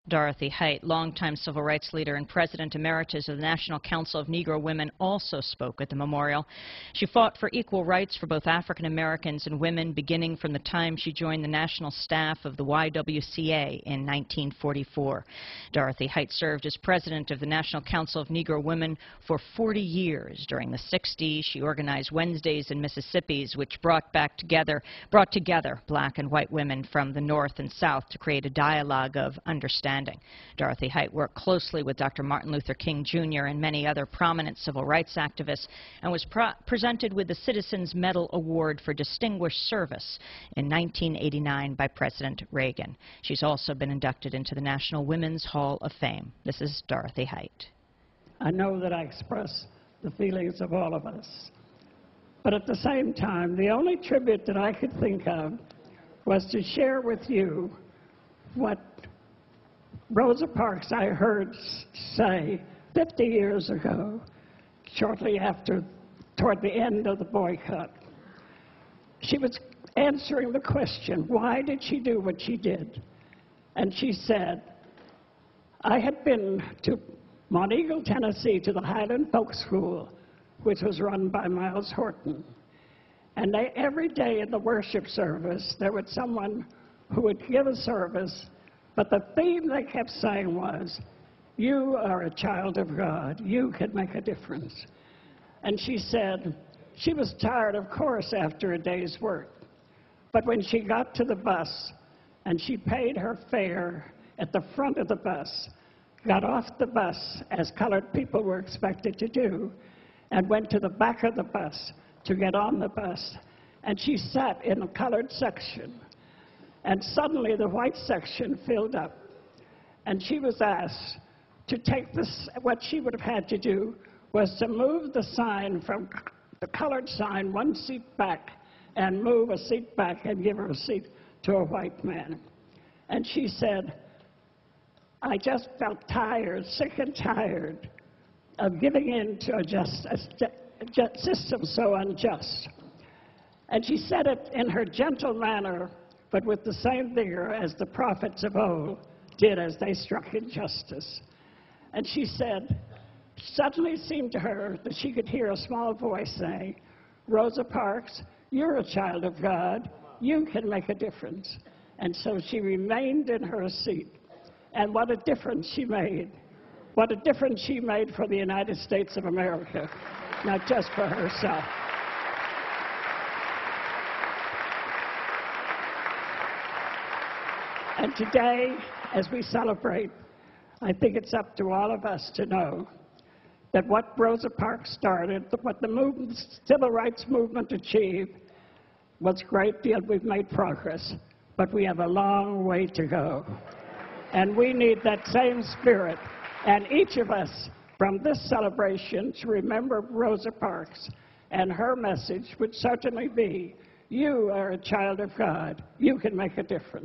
Dorothy Height, longtime civil rights leader and president emeritus of the National Council of Negro Women, also spoke at the memorial. She fought for equal rights for both African Americans and women, beginning from the time she joined the national staff of the YWCA in 1944. Dorothy Height served as president of the National Council of Negro Women for 40 years. During the 60s, she organized Wednesdays in Mississippi's, which brought together black and white women from the North and South to create a dialogue of understanding. Dorothy Height worked closely with Dr. Martin Luther King, Jr. and many other prominent civil rights activists, and was presented with the Citizens Medal Award for Distinguished Service in 1989 by President Reagan. She's also been inducted into the National Women's Hall of Fame. This is Dorothy Height. I know that I express the feelings of all of us, but at the same time, the only tribute that I could think of was to share with you what Rosa Parks I heard say 50 years ago, shortly after, toward the end of the boycott. She was answering the question, why did she do what she did? And she said, I had been to Monteagle, Tennessee, to the Highland Folk School, which was run by Miles Horton. And every day in the worship service, there was someone who would give a service, but the theme they kept saying was, you are a child of God. You can make a difference. And she said she was tired, of course, after a day's work. But when she got to the bus and she paid her fare at the front of the bus, got off the bus, as colored people were expected to do, and went to the back of the bus to get on the bus, and she sat in a colored section. And suddenly the white section filled up. And she was asked to take this, what she would have had to do was to move the sign from the colored sign one seat back and move a seat back and give her a seat to a white man. And she said, I just felt tired, sick and tired of giving in to a system so unjust. And she said it in her gentle manner, but with the same vigor as the prophets of old did as they struck injustice. And she said, suddenly it seemed to her that she could hear a small voice saying, Rosa Parks, you're a child of God. You can make a difference. And so she remained in her seat. And what a difference she made. What a difference she made for the United States of America, not just for herself. And today, as we celebrate, I think it's up to all of us to know that what Rosa Parks started, what the civil rights movement achieved, was great deal. We've made progress, but we have a long way to go. And we need that same spirit, and each of us from this celebration to remember Rosa Parks, and her message would certainly be, you are a child of God. You can make a difference.